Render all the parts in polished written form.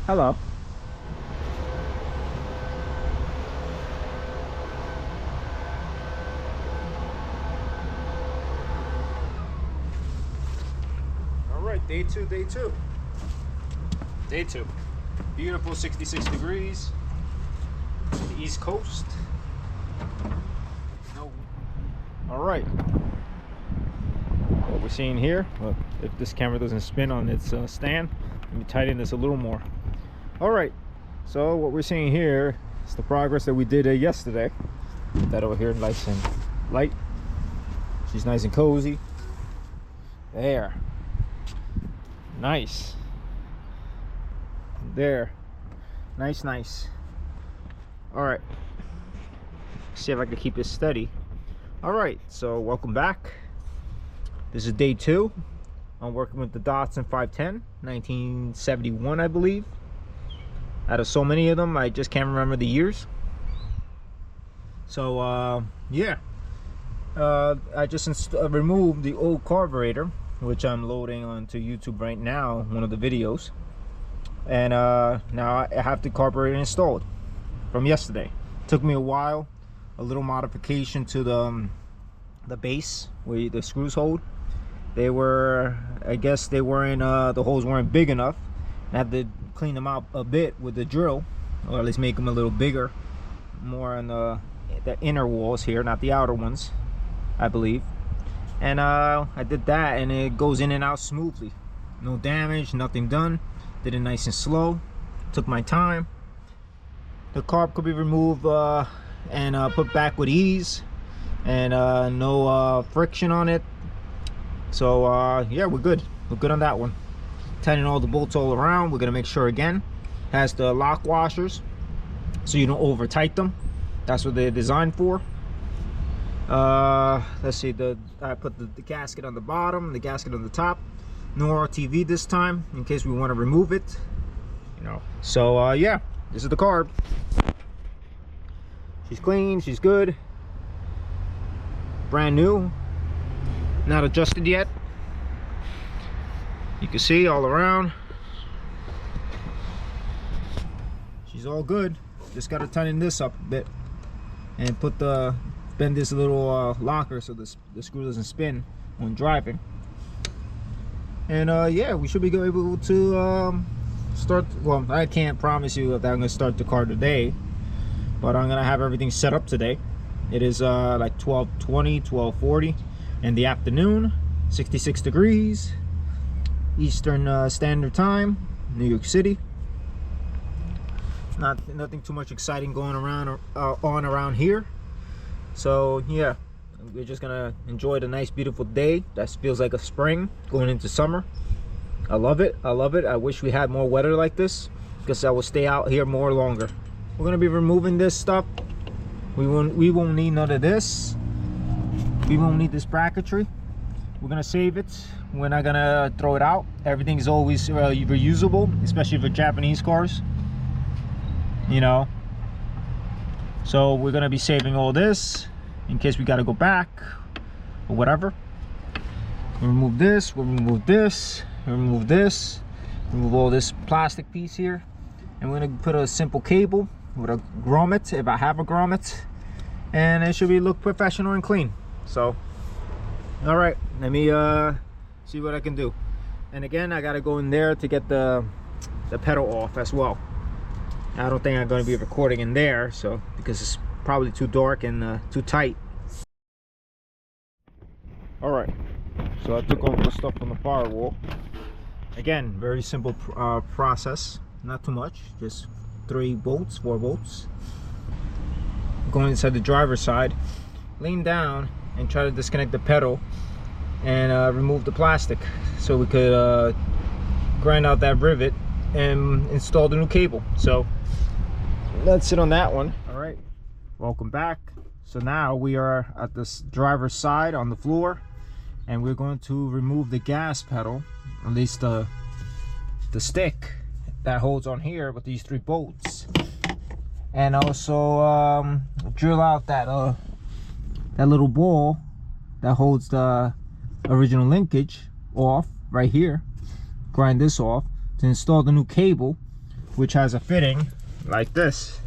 Hello. All right, day two. Beautiful 66 degrees. The East Coast. No. All right. What we're seeing here, well, if this camera doesn't spin on its stand, let me tighten this a little more. All right, so what we're seeing here is the progress that we did yesterday. Put that over here nice and light. She's nice and cozy. There. Nice. There. Nice. All right. See if I can keep it steady. All right, so welcome back. This is day 2. I'm working with the Datsun 510, 1971, I believe. Out of so many of them, I just can't remember the years. So yeah, I just removed the old carburetor, which I'm loading onto YouTube right now, one of the videos. And now I have the carburetor installed from yesterday. Took me a while, a little modification to the base where the screws hold. They were, I guess they weren't, the holes weren't big enough. I had to clean them out a bit with the drill, or at least make them a little bigger, more on the inner walls here, not the outer ones, I believe. And I did that, and it goes in and out smoothly. No damage, nothing done. Did it nice and slow. Took my time. The carb could be removed and put back with ease, and no friction on it. So yeah, we're good on that one. Tighten all the bolts all around. We're gonna make sure again has the lock washers so you don't over tight them. That's what they're designed for. Let's see, I put the gasket on the bottom, the gasket on the top. No RTV this time in case we want to remove it, you know. So yeah, this is the carb. She's clean, she's good, brand new, not adjusted yet. You can see all around she's all good. Just got to tighten this up a bit and bend this little locker so the screw doesn't spin when driving. And yeah, we should be able to start. Well, I can't promise you that I'm gonna start the car today, but I'm gonna have everything set up today. It is like 12:20, 12:40 in the afternoon, 66 degrees Eastern Standard Time, New York City. Nothing too much exciting going around here. So yeah, we're just gonna enjoy the nice beautiful day that feels like a spring going into summer. I love it. I wish we had more weather like this, because I will stay out here more longer. We're gonna be removing this stuff. We won't need none of this. We won't need this bracketry. We're gonna save it. We're not gonna throw it out. Everything is always reusable, especially for Japanese cars, you know. So we're gonna be saving all this in case we gotta go back or whatever. We'll remove this, we'll remove this, we'll remove this, remove all this plastic piece here, and we're gonna put a simple cable with a grommet, if I have a grommet, and it should look professional and clean. So all right, let me see what I can do. And again, I gotta go in there to get the pedal off as well. I don't think I'm going to be recording in there, so because it's probably too dark and too tight. All right, so I took all the stuff from the firewall. Again, very simple process, not too much, just 4 bolts. Going inside the driver's side, lean down and try to disconnect the pedal and remove the plastic so we could grind out that rivet and install the new cable. So let's sit on that one. All right, welcome back. So now we are at this driver's side on the floor, and we're going to remove the gas pedal, at least the stick that holds on here with these 3 bolts, and also drill out that little ball that holds the original linkage off right here. Grind this off to install the new cable which has a fitting like this.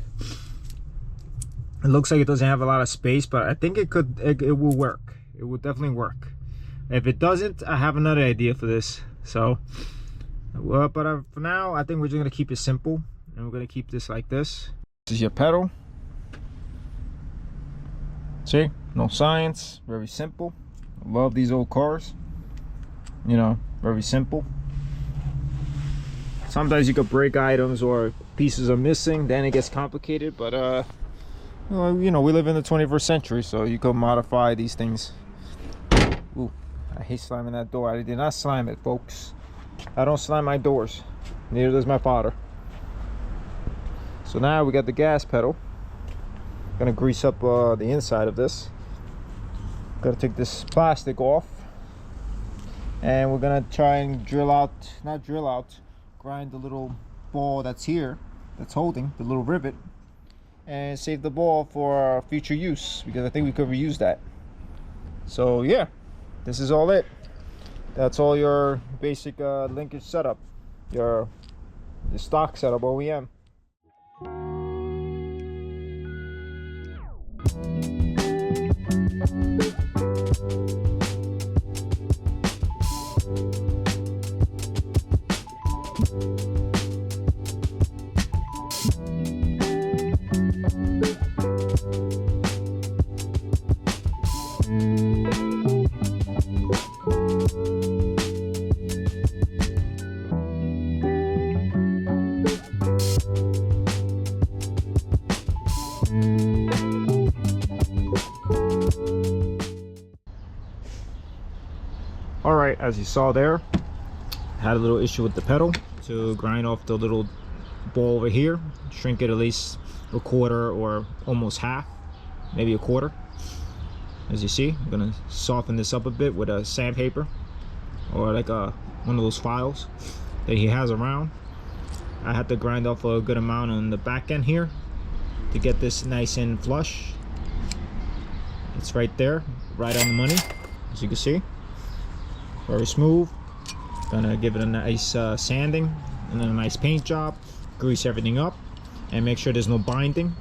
It looks like it doesn't have a lot of space, but I think it will work. It will definitely work. If it doesn't, I have another idea for this. So but for now, I think we're just gonna keep it simple, and we're gonna keep this like this. This is your pedal. See, no science, very simple. I love these old cars, you know, very simple. Sometimes you could break items or pieces are missing, then it gets complicated, but well, you know, we live in the 21st century, so you could modify these things. Ooh, I hate slamming that door. I did not slam it, folks. I don't slam my doors, neither does my father. So now we got the gas pedal. Gonna grease up the inside of this. Gotta take this plastic off, and we're gonna try and grind the little ball that's here, that's holding the little rivet, and save the ball for future use, because I think we could reuse that. So yeah, this is all it. That's all your basic linkage setup, the stock setup OEM. Alright, as you saw there, had a little issue with the pedal. To grind off the little ball over here, shrink it at least a quarter or almost half, maybe a quarter. As you see, I'm gonna soften this up a bit with a sandpaper or like one of those files that he has around. I had to grind off a good amount on the back end here to get this nice and flush. It's right there, right on the money, as you can see. Very smooth. Gonna give it a nice sanding and then a nice paint job. Grease everything up and make sure there's no binding.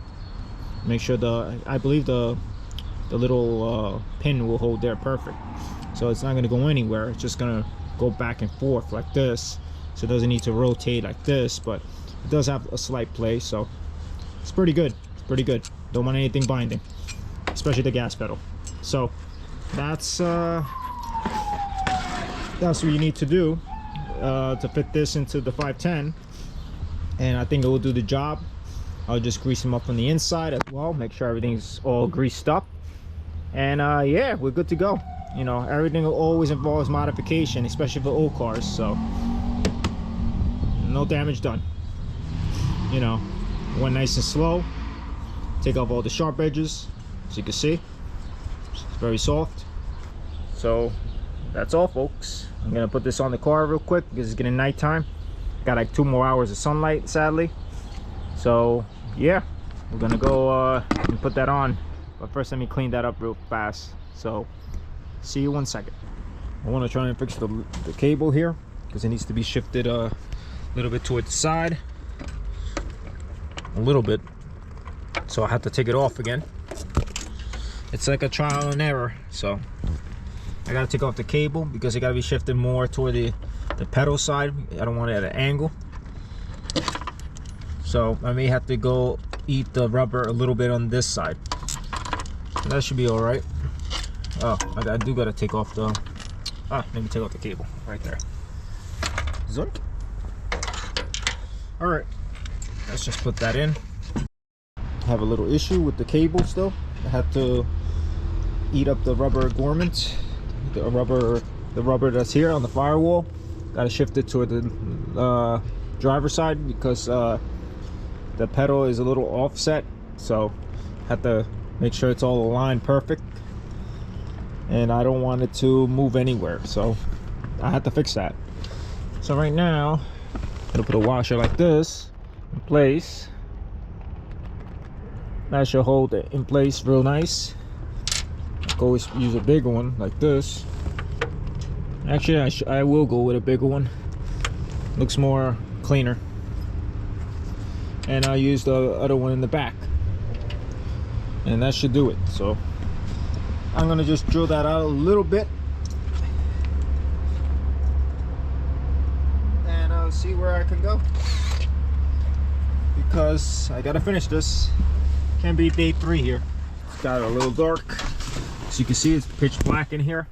Make sure I believe the little pin will hold there perfect, so it's not going to go anywhere. It's just going to go back and forth like this, so it doesn't need to rotate like this, but it does have a slight play, so it's pretty good. It's pretty good. Don't want anything binding, especially the gas pedal. So that's what you need to do to fit this into the 510, and I think it will do the job. I'll just grease them up on the inside as well, make sure everything's all greased up, and yeah, we're good to go. You know, everything always involves modification, especially for old cars, so no damage done. You know, went nice and slow. Take off all the sharp edges, as you can see. It's very soft. So that's all, folks. I'm gonna put this on the car real quick because it's getting nighttime. Got like 2 more hours of sunlight, sadly. So yeah, we're gonna go and put that on, but first let me clean that up real fast. So see you 1 second. I want to try and fix the cable here because it needs to be shifted a little bit towards the side, a little bit, so I have to take it off again. It's like a trial and error, so I gotta take off the cable because it gotta be shifted more toward the pedal side. I don't want it at an angle, so I may have to go eat the rubber a little bit on this side. So that should be all right. Oh, I do gotta take off the let me take off the cable right there. Zoink. All right, let's just put that in. I have a little issue with the cable still. I had to eat up the rubber gormets, the rubber that's here on the firewall. Gotta shift it toward the driver's side because the pedal is a little offset, so have to make sure it's all aligned perfect, and I don't want it to move anywhere, so I had to fix that. So right now I'm gonna put a washer like this in place. That should hold it in place real nice. I always use a bigger one like this. Actually, I will go with a bigger one. Looks more cleaner. and I'll use the other one in the back, and that should do it. So I'm gonna just drill that out a little bit, and I'll see where I can go, because I gotta finish this. Can't be day 3 here. It's got a little dark, as you can see. It's pitch black in here.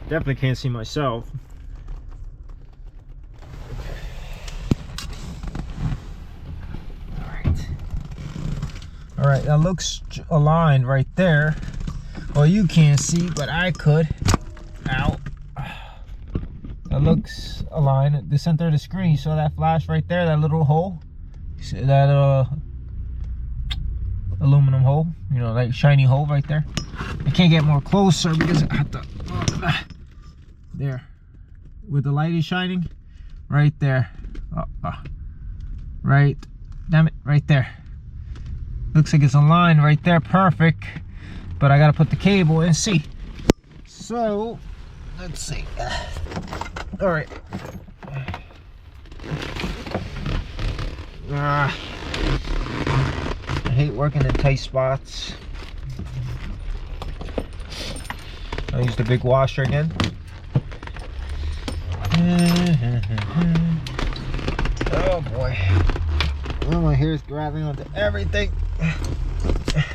Definitely can't see myself. All right, that looks aligned right there. Well, you can't see, but I could. Ow. That looks aligned at the center of the screen. You saw that flash right there, that little hole? You see that aluminum hole? You know, like shiny hole right there. I can't get more closer because I have to. There. Where the light is shining. Right there. Right. Damn it, right there. Looks like it's aligned right there, perfect. But I gotta put the cable and see. So, let's see. All right. I hate working in tight spots. I'll use the big washer again. Oh boy. Oh, my hair is grabbing onto everything.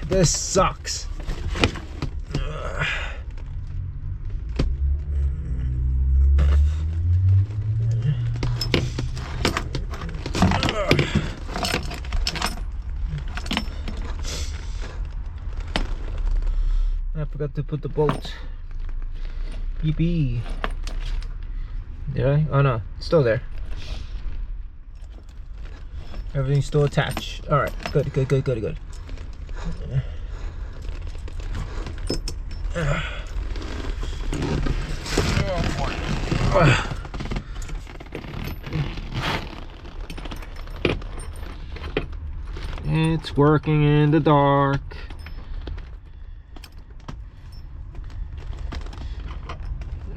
This sucks. I forgot to put the bolt. Beep. Did I? Oh no, it's still there. Everything's still attached. All right, good. It's working in the dark.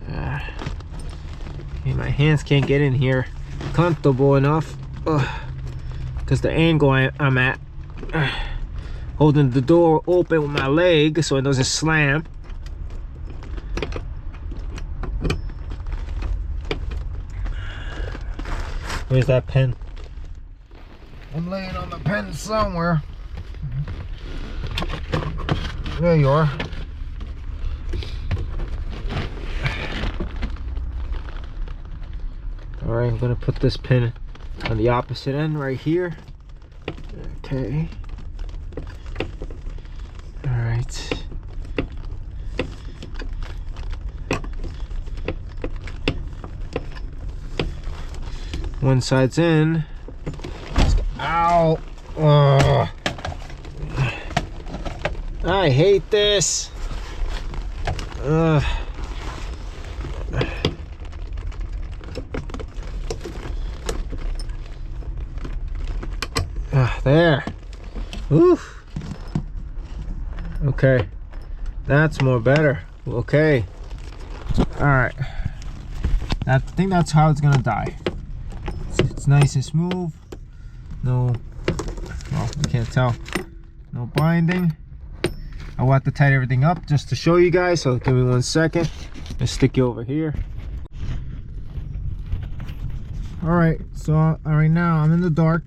Okay, my hands can't get in here comfortable enough. Because the angle I'm at, holding the door open with my leg so it doesn't slam. Where's that pen? I'm laying on the pen somewhere. There you are. All right, I'm gonna put this pin on the opposite end right here. Okay. All right. One side's in. Ow. Ugh. I hate this. Ugh. There. Oof. Okay. That's more better. Okay. Alright. I think that's how it's gonna die. It's nice and smooth. No, well, you can't tell. No binding. I will have to tighten everything up just to show you guys, so give me 1 second. Let's stick you over here. Alright, so right now I'm in the dark,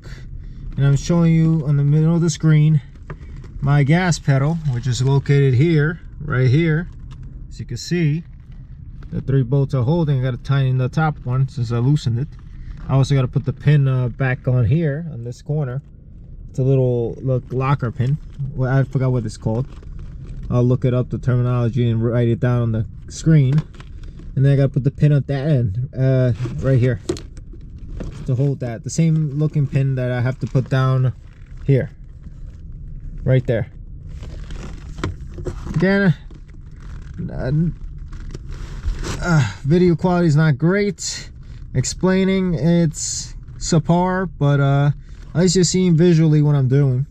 and I'm showing you on the middle of the screen my gas pedal, which is located here, right here. As you can see, the 3 bolts are holding. I got to tighten the top one since I loosened it. I also got to put the pin back on here on this corner. It's a little locker pin. Well, I forgot what it's called. I'll look it up, the terminology, and write it down on the screen. And then I got to put the pin at that end, right here, to hold that. The same looking pin that I have to put down here, right there. Again, video quality is not great. Explaining, it's subpar, but at least you're seeing visually what I'm doing.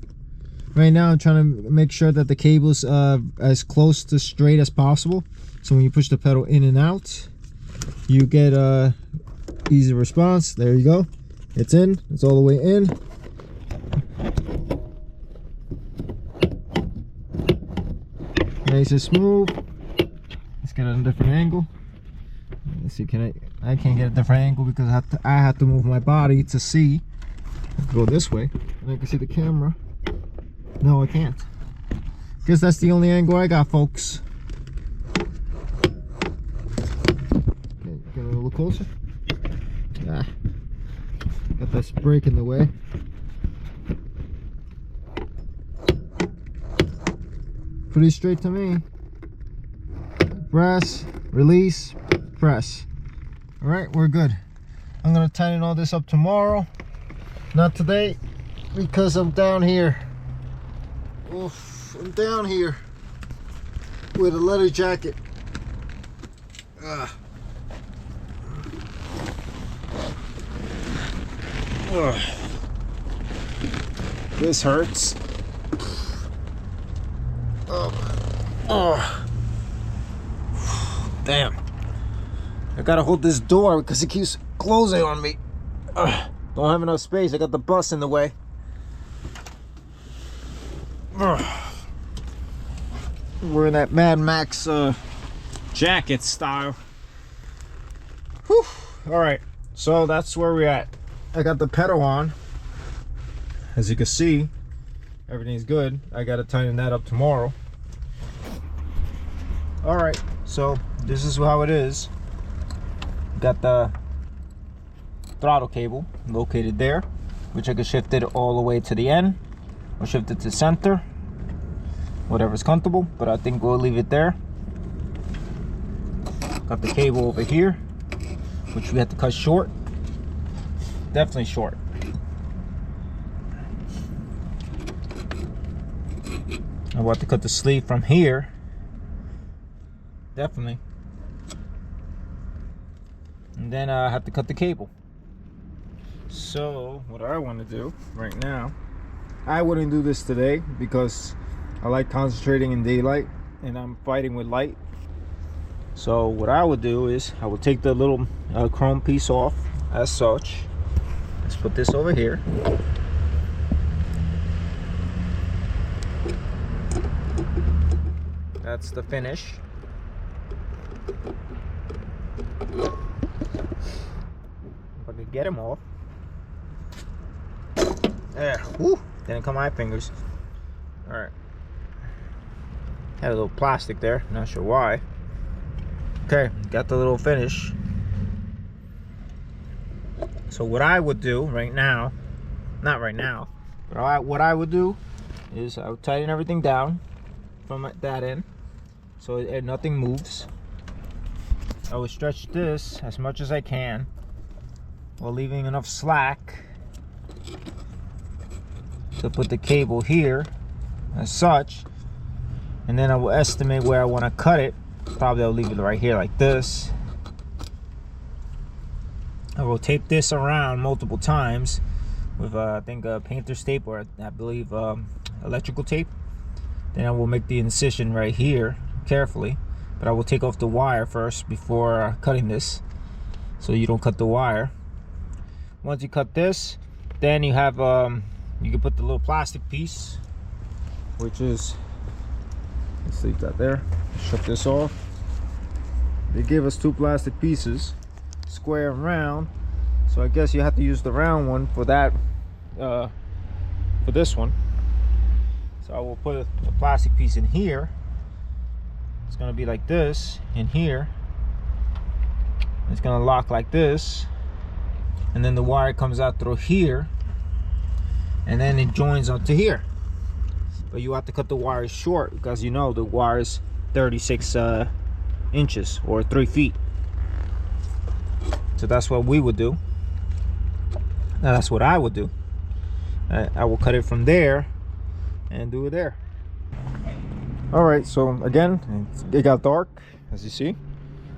Right now I'm trying to make sure that the cable's as close to straight as possible, so when you push the pedal in and out, you get easy response. There you go. It's in. It's all the way in. nice and smooth. Let's get it on a different angle. Let's see, I can't get a different angle because I have to move my body to see. Go this way and I can see the camera. No, I can't. Guess that's the only angle I got, folks. Okay, get a little closer. Ah, got this brake in the way. Pretty straight to me. Press, release, press. All right, we're good. I'm gonna tighten all this up tomorrow. Not today, because I'm down here. Oof, I'm down here with a leather jacket. This hurts. Oh, damn. I gotta hold this door because it keeps closing on me. Don't have enough space. I got the bus in the way. Wearing that Mad Max jacket style. Whew. All right, so that's where we're at. I got the pedal on. As you can see, everything's good. I gotta tighten that up tomorrow. All right, so this is how it is. Got the throttle cable located there, which I can shift it all the way to the end or shift it to center, whatever's comfortable, but I think we'll leave it there. Got the cable over here, which we have to cut short, definitely short. I want to cut the sleeve from here, definitely, and then I have to cut the cable. So what I want to do right now, I wouldn't do this today because I like concentrating in daylight and I'm fighting with light. So what I would do is I would take the little chrome piece off as such. Let's put this over here. That's the finish. If I could get him off. There, whoo, didn't come my fingers. All right, had a little plastic there, not sure why. Okay, got the little finish. So what I would do right now, not right now, but what I would do is I would tighten everything down from that end so nothing moves. I would stretch this as much as I can while leaving enough slack to put the cable here as such, and then I will estimate where I want to cut it. Probably I'll leave it right here like this. I will tape this around multiple times with I think painter's tape, or I believe electrical tape. Then I will make the incision right here carefully, but I will take off the wire first before cutting this, so you don't cut the wire. Once you cut this, then you have you can put the little plastic piece, which is, let's leave that there, shut this off. They gave us two plastic pieces, square and round, so I guess you have to use the round one for that, for this one. So I will put a plastic piece in here. It's gonna be like this in here. It's gonna lock like this, and then the wire comes out through here, and then it joins onto here. But you have to cut the wire short because you know the wire is 36 inches or 3 feet. So that's what we would do. Now that's what I would do. I will cut it from there and do it there. All right, so again, it got dark, as you see.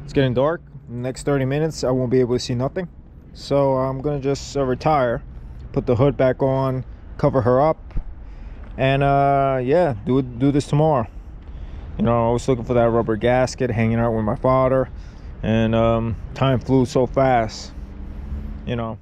It's getting dark. In the next 30 minutes, I won't be able to see nothing. So I'm gonna just retire, put the hood back on, cover her up, and yeah, do this tomorrow. You know, I was looking for that rubber gasket, hanging out with my father, and time flew so fast, you know.